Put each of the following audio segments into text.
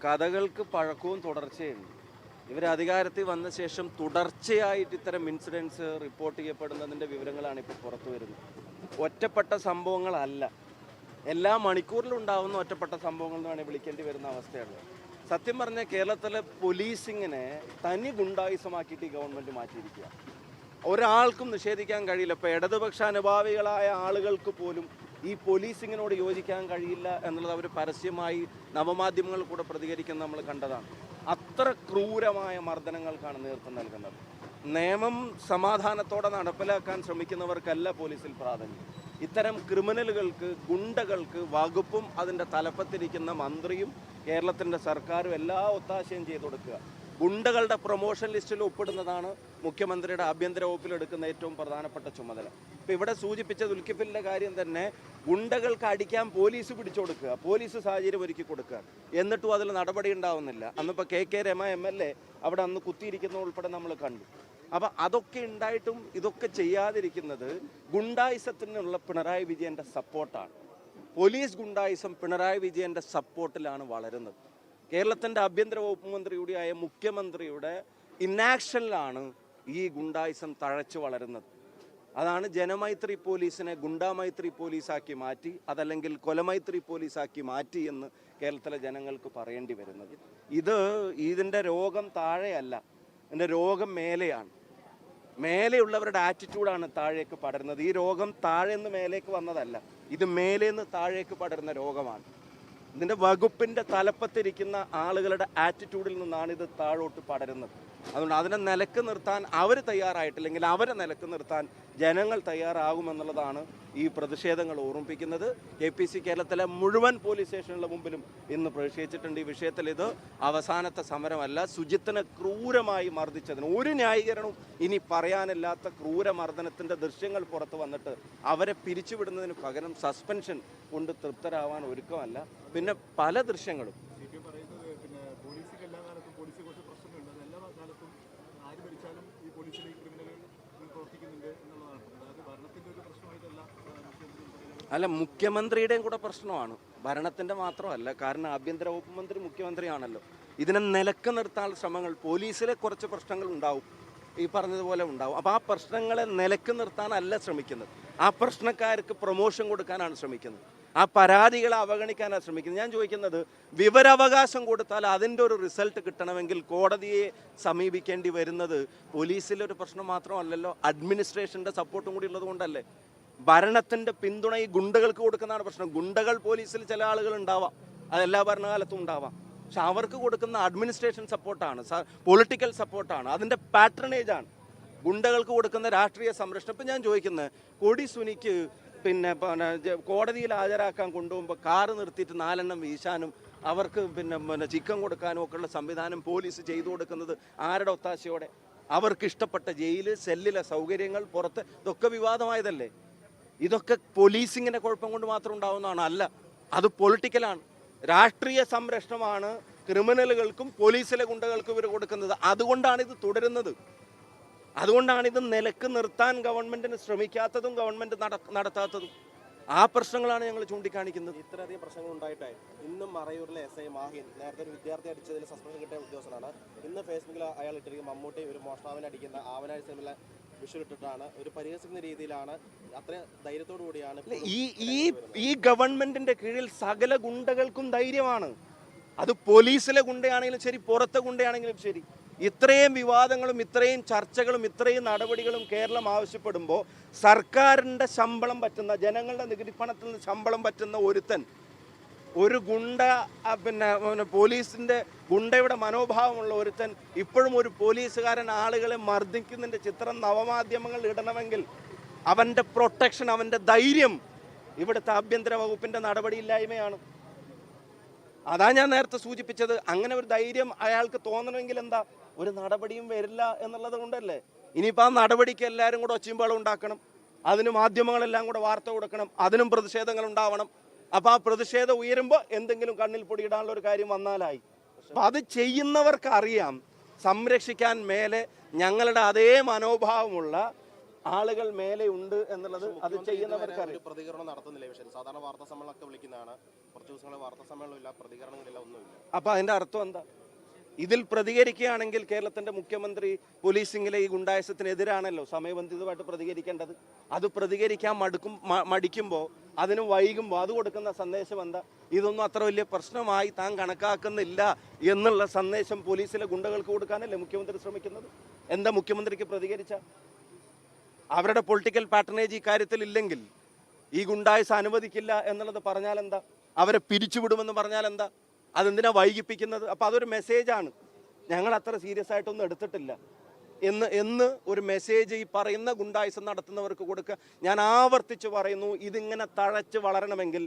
കഥകൾക്ക് പഴക്കവും തുടർച്ചയുണ്ട്. ഇവർ അധികാരത്തിൽ വന്ന ശേഷം തുടർച്ചയായിട്ട് ഇത്തരം ഇൻസിഡൻസ് റിപ്പോർട്ട് ചെയ്യപ്പെടുന്നതിൻ്റെ വിവരങ്ങളാണ് ഇപ്പോൾ പുറത്തു വരുന്നത്. ഒറ്റപ്പെട്ട സംഭവങ്ങളല്ല, എല്ലാ മണിക്കൂറിലും ഉണ്ടാകുന്ന ഒറ്റപ്പെട്ട സംഭവങ്ങൾ എന്ന് വേണമെങ്കിൽ വിളിക്കേണ്ടി വരുന്ന അവസ്ഥയാണ്. സത്യം പറഞ്ഞാൽ കേരളത്തിലെ പോലീസിങ്ങിനെ തനി ഗുണ്ടായുസമാക്കിയിട്ട് ഈ ഗവൺമെൻറ് മാറ്റിയിരിക്കുക. ഒരാൾക്കും നിഷേധിക്കാൻ കഴിയില്ല. ഇപ്പോൾ ഇടതുപക്ഷ അനുഭാവികളായ ആളുകൾക്ക് പോലും ഈ പോലീസിങ്ങിനോട് യോജിക്കാൻ കഴിയില്ല എന്നുള്ളത് അവർ പരസ്യമായി നവമാധ്യമങ്ങളിൽ കൂടെ പ്രതികരിക്കുന്ന നമ്മൾ കണ്ടതാണ്. അത്ര ക്രൂരമായ മർദ്ദനങ്ങൾക്കാണ് നേതൃത്വം നൽകുന്നത്. നിയമം സമാധാനത്തോടെ നടപ്പിലാക്കാൻ ശ്രമിക്കുന്നവർക്കല്ല പോലീസിൽ പ്രാധാന്യം. ഇത്തരം ക്രിമിനലുകൾക്ക്, ഗുണ്ടകൾക്ക് വകുപ്പും അതിൻ്റെ തലപ്പത്തിരിക്കുന്ന മന്ത്രിയും കേരളത്തിൻ്റെ സർക്കാരും എല്ലാ ഒത്താശയും ചെയ്തു കൊടുക്കുക. ഗുണ്ടകളുടെ പ്രൊമോഷൻ ലിസ്റ്റിൽ ഒപ്പിടുന്നതാണ് മുഖ്യമന്ത്രിയുടെ ആഭ്യന്തര വകുപ്പിൽ എടുക്കുന്ന ഏറ്റവും പ്രധാനപ്പെട്ട ചുമതല. ഇപ്പം ഇവിടെ സൂചിപ്പിച്ച ദുൽക്കിഫലിൻ്റെ കാര്യം തന്നെ, ഗുണ്ടകൾക്ക് അടിക്കാൻ പോലീസ് പിടിച്ചു കൊടുക്കുക, പോലീസ് സാഹചര്യം ഒരുക്കി കൊടുക്കുക, എന്നിട്ടും അതിൽ നടപടി ഉണ്ടാവുന്നില്ല. അന്നിപ്പോൾ കെ രമ MLA അവിടെ അന്ന് കുത്തിയിരിക്കുന്ന ഉൾപ്പെടെ നമ്മൾ കണ്ടു. അപ്പം അതൊക്കെ ഉണ്ടായിട്ടും ഇതൊക്കെ ചെയ്യാതിരിക്കുന്നത് ഗുണ്ടായിസത്തിനുള്ള പിണറായി വിജയൻ്റെ സപ്പോർട്ടാണ്. പോലീസ് ഗുണ്ടായിസം പിണറായി വിജയൻ്റെ സപ്പോർട്ടിലാണ് വളരുന്നത്. കേരളത്തിൻ്റെ ആഭ്യന്തര വകുപ്പ് മന്ത്രി കൂടിയായ മുഖ്യമന്ത്രിയുടെ ഇന്നാക്ഷനിലാണ് ഈ ഗുണ്ടായിസം തഴച്ചു വളരുന്നത്. അതാണ് ജനമൈത്രി പോലീസിനെ ഗുണ്ടാമൈത്രി പോലീസാക്കി മാറ്റി, അതല്ലെങ്കിൽ കൊലമൈത്രി പോലീസാക്കി മാറ്റി എന്ന് കേരളത്തിലെ ജനങ്ങൾക്ക് പറയേണ്ടി വരുന്നത്. ഇതിൻ്റെ രോഗം താഴെയല്ല, ഇതിൻ്റെ രോഗം മേലെയാണ്. മേലെയുള്ളവരുടെ ആറ്റിറ്റ്യൂഡാണ് താഴേക്ക് പടരുന്നത്. ഈ രോഗം താഴെ നിന്ന് മേലേക്ക് വന്നതല്ല, ഇത് മേലേന്ന് താഴേക്ക് പടരുന്ന രോഗമാണ്. ഇതിൻ്റെ വകുപ്പിൻ്റെ തലപ്പത്തിരിക്കുന്ന ആളുകളുടെ ആറ്റിറ്റ്യൂഡിൽ നിന്നാണ് ഇത് താഴോട്ട് പടരുന്നത്. അതുകൊണ്ട് അതിനെ നിലക്ക് നിർത്താൻ അവർ തയ്യാറായിട്ടില്ലെങ്കിൽ അവരെ നിലക്ക് നിർത്താൻ ജനങ്ങൾ തയ്യാറാകുമെന്നുള്ളതാണ് ഈ പ്രതിഷേധങ്ങൾ ഓർമ്മിപ്പിക്കുന്നത്. KPC കേരളത്തിലെ മുഴുവൻ പോലീസ് സ്റ്റേഷനുകളുടെ മുമ്പിലും ഇന്ന് പ്രതിഷേധിച്ചിട്ടുണ്ട്. ഈ വിഷയത്തിൽ ഇത് അവസാനത്തെ സമരമല്ല. സുജിത്തിനെ ക്രൂരമായി മർദ്ദിച്ചതിന് ഒരു ന്യായീകരണവും ഇനി പറയാനില്ലാത്ത ക്രൂരമർദ്ദനത്തിൻ്റെ ദൃശ്യങ്ങൾ പുറത്ത് വന്നിട്ട് അവരെ പിരിച്ചുവിടുന്നതിന് പകരം സസ്പെൻഷൻ കൊണ്ട് തൃപ്തരാവാൻ ഒരുക്കമല്ല. പിന്നെ പല ദൃശ്യങ്ങളും അല്ല, മുഖ്യമന്ത്രിയുടെയും കൂടെ പ്രശ്നമാണ്, ഭരണത്തിൻ്റെ മാത്രമല്ല. കാരണം ആഭ്യന്തര വകുപ്പ് മന്ത്രി മുഖ്യമന്ത്രിയാണല്ലോ. ഇതിനെ നിലക്ക് നിർത്താനുള്ള ശ്രമങ്ങൾ, പോലീസിലെ കുറച്ച് പ്രശ്നങ്ങൾ ഉണ്ടാവും, ഈ പറഞ്ഞതുപോലെ ഉണ്ടാവും. അപ്പോൾ ആ പ്രശ്നങ്ങളെ നിലക്ക് നിർത്താനല്ല ശ്രമിക്കുന്നത്, ആ പ്രശ്നക്കാർക്ക് പ്രൊമോഷൻ കൊടുക്കാനാണ് ശ്രമിക്കുന്നത്, ആ പരാതികളെ അവഗണിക്കാനാണ് ശ്രമിക്കുന്നത്. ഞാൻ ചോദിക്കുന്നത്, വിവരാവകാശം കൊടുത്താൽ അതിൻ്റെ ഒരു റിസൾട്ട് കിട്ടണമെങ്കിൽ കോടതിയെ സമീപിക്കേണ്ടി വരുന്നത് പോലീസിലൊരു പ്രശ്നം മാത്രമല്ലല്ലോ, അഡ്മിനിസ്ട്രേഷൻ്റെ സപ്പോർട്ടും കൂടി ഉള്ളത് കൊണ്ടല്ലേ. ഭരണത്തിൻ്റെ പിന്തുണ ഈ ഗുണ്ടകൾക്ക് കൊടുക്കുന്നതാണ് പ്രശ്നം. ഗുണ്ടകൾ പോലീസിൽ ചില ആളുകൾ ഉണ്ടാവാം, അതെല്ലാ ഭരണകാലത്തും ഉണ്ടാവാം. പക്ഷെ അവർക്ക് കൊടുക്കുന്ന അഡ്മിനിസ്ട്രേഷൻ സപ്പോർട്ടാണ്, പൊളിറ്റിക്കൽ സപ്പോർട്ടാണ്, അതിൻ്റെ പാട്രണേജാണ്. ഗുണ്ടകൾക്ക് കൊടുക്കുന്ന രാഷ്ട്രീയ സംരക്ഷണം. ഇപ്പം ഞാൻ ചോദിക്കുന്നത്, കൊടി സുനിക്ക് പിന്നെ കോടതിയിൽ ഹാജരാക്കാൻ കൊണ്ടുപോകുമ്പോൾ കാറ് നിർത്തിയിട്ട് 4 എണ്ണം വീശാനും അവർക്ക് പിന്നെ ചിക്കൻ കൊടുക്കാനും ഒക്കെയുള്ള സംവിധാനം പോലീസ് ചെയ്തു കൊടുക്കുന്നത് ആരുടെ ഒത്താശയോടെ? അവർക്ക് ഇഷ്ടപ്പെട്ട ജയില്, സെല്ലിലെ സൗകര്യങ്ങൾ, പുറത്ത്, ഇതൊക്കെ വിവാദമായതല്ലേ. ഇതൊക്കെ പോലീസിങ്ങിൻ്റെ കുഴപ്പം കൊണ്ട് മാത്രം ഉണ്ടാവുന്നതാണ്? അല്ല, അത് പൊളിറ്റിക്കലാണ്. രാഷ്ട്രീയ സംരക്ഷണമാണ് ക്രിമിനലുകൾക്കും പോലീസിലെ ഗുണ്ടകൾക്കും ഇവർ കൊടുക്കുന്നത്. അതുകൊണ്ടാണ് ഇത് തുടരുന്നത്. അതുകൊണ്ടാണ് ഇത് നിലക്ക് നിർത്താൻ ഗവൺമെൻറ്റിന് ശ്രമിക്കാത്തതും ഗവൺമെൻറ് നടത്താത്തതും. ആ പ്രശ്നങ്ങളാണ് ഞങ്ങൾ ചൂണ്ടിക്കാണിക്കുന്നത്. ഇത്രയധികം പ്രശ്നങ്ങൾ ഉണ്ടായിട്ടായി ഇന്നും മറയൂരിലെ SI മാഹിൻ നേരത്തെ ഒരു വിദ്യാർത്ഥി അടിച്ചതിൽ സസ്പെൻഷൻ കിട്ടിയ ഉദ്യോഗസ്ഥനാണ്. ഇന്ന് ഫേസ്ബുക്കിൽ അയാൾ ഇട്ടിരിക്കും മമ്മൂട്ടി ഒരു മോഷ്ടാവിനെ അടിക്കുന്ന ആവനാഴി സിനിമയിലെ വിഷു ഇട്ടിട്ടാണ്, ഒരു പരിഹസിക്കുന്ന രീതിയിലാണ്, അത്ര ധൈര്യത്തോടു കൂടിയാണ് ഈ ഗവൺമെന്റിന്റെ കീഴിൽ സകല ഗുണ്ടകൾക്കും ധൈര്യമാണ്. അത് പോലീസിലെ ഗുണ്ടയാണെങ്കിലും ശരി, പുറത്തെ ഗുണ്ടയാണെങ്കിലും ശരി. ഇത്രയും വിവാദങ്ങളും ഇത്രയും ചർച്ചകളും ഇത്രയും നടപടികളും കേരളം ആവശ്യപ്പെടുമ്പോൾ സർക്കാരിൻ്റെ ശമ്പളം പറ്റുന്ന, ജനങ്ങളുടെ നികുതി പണത്തിൽ നിന്ന് ശമ്പളം പറ്റുന്ന ഒരുത്തൻ, ഒരു ഗുണ്ട, പിന്നെ പോലീസിൻ്റെ ഗുണ്ടയുടെ മനോഭാവമുള്ള ഒരുത്തൻ ഇപ്പോഴും ഒരു പോലീസുകാരൻ ആളുകളെ മർദ്ദിക്കുന്നതിൻ്റെ ചിത്രം നവമാധ്യമങ്ങൾ ഇടണമെങ്കിൽ അവൻ്റെ പ്രൊട്ടക്ഷൻ, അവൻ്റെ ധൈര്യം ഇവിടുത്തെ ആഭ്യന്തര വകുപ്പിൻ്റെ നടപടിയില്ലായ്മയാണ്. അതാ ഞാൻ നേരത്തെ സൂചിപ്പിച്ചത്. അങ്ങനെ ഒരു ധൈര്യം അയാൾക്ക് തോന്നണമെങ്കിൽ എന്താ, ഒരു നടപടിയും വരില്ല എന്നുള്ളത് കൊണ്ടല്ലേ. ഇനിയിപ്പോൾ ആ നടപടിക്ക് എല്ലാവരും കൂടെ ഒച്ചയുംബഹളം ഉണ്ടാക്കണം, അതിന് മാധ്യമങ്ങളെല്ലാം കൂടെ വാർത്ത കൊടുക്കണം, അതിനും പ്രതിഷേധങ്ങൾ ഉണ്ടാവണം. അപ്പോൾ ആ പ്രതിഷേധം ഉയരുമ്പോൾ എന്തെങ്കിലും കണ്ണിൽ പൊടിയിടാനുള്ള ഒരു കാര്യം വന്നാലായി. അപ്പം അത് ചെയ്യുന്നവർക്ക് അറിയാം, സംരക്ഷിക്കാൻ മേലെ ഞങ്ങളുടെ അതേ മനോഭാവമുള്ള ആളുകൾ മേലെ ഉണ്ട് എന്നുള്ളത്. അത് ചെയ്യുന്നവർക്ക് പ്രതികരണം നടത്തുന്നില്ല. സാധാരണ വാർത്താ സമ്മേളനമൊക്കെ വിളിക്കുന്നതാണ്, കുറച്ച് ദിവസങ്ങളെ വാർത്താ സമ്മേളനമില്ല, പ്രതികരണങ്ങളില്ല, ഒന്നുമില്ല. അപ്പോൾ അതിൻ്റെ അർത്ഥം എന്താ? ഇതിൽ പ്രതികരിക്കുകയാണെങ്കിൽ കേരളത്തിൻ്റെ മുഖ്യമന്ത്രി പോലീസിങ്ങിലെ ഈ ഗുണ്ടായസത്തിനെതിരാണല്ലോ സമയബന്ധിതമായിട്ട് പ്രതികരിക്കേണ്ടത്. അത് പ്രതികരിക്കാൻ മടിക്കുമ്പോൾ, അതിന് വൈകുമ്പോൾ അത് കൊടുക്കുന്ന സന്ദേശം എന്താ? ഇതൊന്നും അത്ര വലിയ പ്രശ്നമായി താൻ കണക്കാക്കുന്നില്ല എന്നുള്ള സന്ദേശം പോലീസിലെ ഗുണ്ടകൾക്ക് കൊടുക്കാനല്ലേ മുഖ്യമന്ത്രി ശ്രമിക്കുന്നത്? എന്താ മുഖ്യമന്ത്രിക്ക് പ്രതികരിച്ച? അവരുടെ പൊളിറ്റിക്കൽ പാറ്റേണേജ് ഈ കാര്യത്തിൽ ഇല്ലെങ്കിൽ, ഈ ഗുണ്ടായസ് അനുവദിക്കില്ല എന്നുള്ളത് പറഞ്ഞാൽ എന്താ? അവരെ പിരിച്ചുവിടുമെന്ന് പറഞ്ഞാൽ എന്താ? അതെന്തിനാ വൈകിപ്പിക്കുന്നത്? അപ്പോൾ അതൊരു മെസ്സേജാണ്. ഞങ്ങൾ അത്ര സീരിയസ് ആയിട്ടൊന്നും എടുത്തിട്ടില്ല എന്ന് ഒരു മെസ്സേജ് ഈ പറയുന്ന ഗുണ്ടായിസം നടത്തുന്നവർക്ക് കൊടുക്കുക. ഞാൻ ആവർത്തിച്ച് പറയുന്നു, ഇതിങ്ങനെ തഴച്ച് വളരണമെങ്കിൽ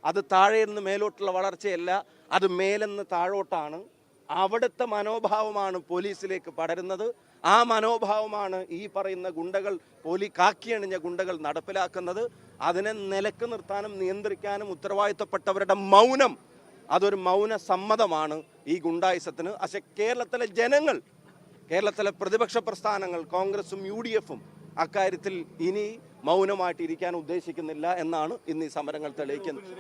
അത് താഴെ നിന്ന് മേലോട്ടുള്ള വളർച്ചയല്ല, അത് മേലെന്ന് താഴോട്ടാണ്. അവിടുത്തെ മനോഭാവമാണ് പോലീസിലേക്ക് പടരുന്നത്. ആ മനോഭാവമാണ് ഈ പറയുന്ന ഗുണ്ടകൾ, കാക്കിയണിഞ്ഞ ഗുണ്ടകൾ നടപ്പിലാക്കുന്നത്. അതിനെ നിലക്ക് നിർത്താനും നിയന്ത്രിക്കാനും ഉത്തരവാദിത്തപ്പെട്ടവരുടെ മൗനം, അതൊരു മൗന സമ്മതമാണ് ഈ ഗുണ്ടായിസത്തിന്. പക്ഷെ കേരളത്തിലെ ജനങ്ങൾ, കേരളത്തിലെ പ്രതിപക്ഷ പ്രസ്ഥാനങ്ങൾ, കോൺഗ്രസും UDF-ഉം അക്കാര്യത്തിൽ ഇനി മൗനമായിട്ടിരിക്കാൻ ഉദ്ദേശിക്കുന്നില്ല എന്നാണ് ഇന്ന് ഈ സമരങ്ങൾ തെളിയിക്കുന്നത്.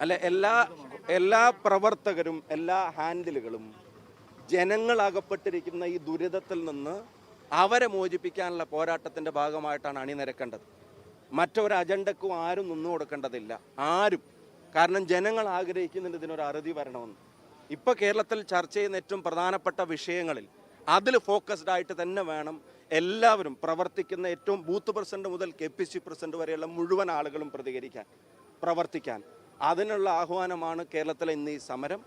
അല്ല, എല്ലാ പ്രവർത്തകരും, എല്ലാ ഹാൻഡിലുകളും ജനങ്ങൾ അകപ്പെട്ടിരിക്കുന്ന ഈ ദുരിതത്തിൽ നിന്ന് അവരെ മോചിപ്പിക്കാനുള്ള പോരാട്ടത്തിൻ്റെ ഭാഗമായിട്ടാണ് അണിനിരക്കേണ്ടത്. മറ്റൊരു അജണ്ടക്കും ആരും നിന്നു കൊടുക്കേണ്ടതില്ല, ആരും. കാരണം ജനങ്ങൾ ആഗ്രഹിക്കുന്നുണ്ട് ഇതിനൊരു അറുതി വരണമെന്ന്. ഇപ്പോൾ കേരളത്തിൽ ചർച്ച ചെയ്യുന്ന ഏറ്റവും പ്രധാനപ്പെട്ട വിഷയങ്ങളിൽ അതിൽ ഫോക്കസ്ഡ് ആയിട്ട് തന്നെ വേണം എല്ലാവരും പ്രവർത്തിക്കുന്ന, ഏറ്റവും ബൂത്ത് പ്രസിഡന്റ് മുതൽ KPC പ്രസിഡന്റ് വരെയുള്ള മുഴുവൻ ആളുകളും പ്രവർത്തിക്കാൻ. അതിനുള്ള ആഹ്വാനമാണ് കേരളത്തിലെ ഇന്ന് ഈ സമരം.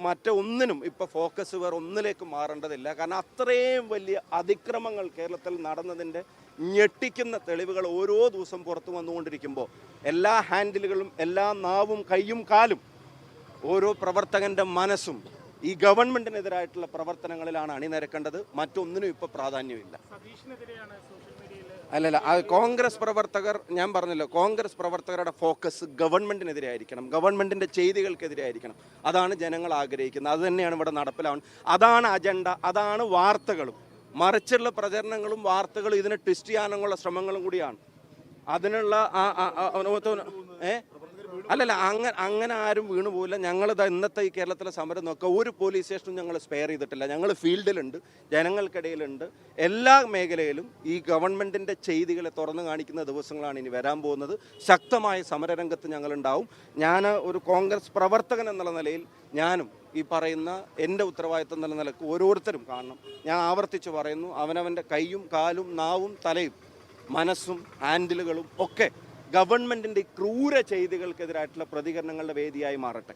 മറ്റൊന്നിനും ഇപ്പോൾ ഫോക്കസ് വേറെ ഒന്നിലേക്ക് മാറേണ്ടതില്ല. കാരണം അത്രയും വലിയ അതിക്രമങ്ങൾ കേരളത്തിൽ നടന്നതിൻ്റെ ഞെട്ടിക്കുന്ന തെളിവുകൾ ഓരോ ദിവസം പുറത്തു വന്നുകൊണ്ടിരിക്കുമ്പോൾ എല്ലാ ഹാൻഡിലുകളും, എല്ലാ നാവും കൈയും കാലും, ഓരോ പ്രവർത്തകൻ്റെ മനസ്സും ഈ ഗവൺമെൻറ്റിനെതിരായിട്ടുള്ള പ്രവർത്തനങ്ങളിലാണ് അണിനിരക്കേണ്ടത്. മറ്റൊന്നിനും ഇപ്പോൾ പ്രാധാന്യമില്ല. അല്ലല്ല, കോൺഗ്രസ് പ്രവർത്തകർ, ഞാൻ പറഞ്ഞല്ലോ, കോൺഗ്രസ് പ്രവർത്തകരുടെ ഫോക്കസ് ഗവൺമെൻറ്റിനെതിരെ ആയിരിക്കണം, ഗവൺമെൻറ്റിൻ്റെ ചെയ്തികൾക്കെതിരെ ആയിരിക്കണം. അതാണ് ജനങ്ങൾ ആഗ്രഹിക്കുന്നത്. അത് തന്നെയാണ് ഇവിടെ നടപ്പിലാവുന്നത്. അതാണ് അജണ്ട, അതാണ് വാർത്തകളും. മറിച്ചുള്ള പ്രചരണങ്ങളും വാർത്തകളും ഇതിനെ ട്വിസ്റ്റ് ചെയ്യാനുള്ള ശ്രമങ്ങളും കൂടിയാണ്. അതിനുള്ള അല്ലല്ല, അങ്ങനെ ആരും വീണു പോയില്ല. ഞങ്ങളിത് ഇന്നത്തെ ഈ കേരളത്തിലെ സമരം നോക്കുക, ഒരു പോലീസ് സ്റ്റേഷനും ഞങ്ങൾ സ്പെയർ ചെയ്തിട്ടില്ല. ഞങ്ങൾ ഫീൽഡിലുണ്ട്, ജനങ്ങൾക്കിടയിലുണ്ട്, എല്ലാ മേഖലയിലും ഈ ഗവൺമെൻറ്റിൻ്റെ ചെയ്തികളെ തുറന്നു കാണിക്കുന്ന ദിവസങ്ങളാണ് ഇനി വരാൻ പോകുന്നത്. ശക്തമായ സമരരംഗത്ത് ഞങ്ങളുണ്ടാവും. ഞാൻ ഒരു കോൺഗ്രസ് പ്രവർത്തകൻ എന്നുള്ള നിലയിൽ ഞാനും ഈ പറയുന്ന എൻ്റെ ഉത്തരവാദിത്വം എന്നുള്ള നിലക്ക് ഓരോരുത്തരും കാണണം. ഞാൻ ആവർത്തിച്ച് പറയുന്നു, അവനവൻ്റെ കൈയും കാലും നാവും തലയും മനസ്സും ഹാൻഡിലുകളും ഒക്കെ ഗവൺമെൻറ്റിൻ്റെ ക്രൂര ചെയ്തികൾക്കെതിരായിട്ടുള്ള പ്രതികരണങ്ങളുടെ വേദിയായി മാറട്ടെ.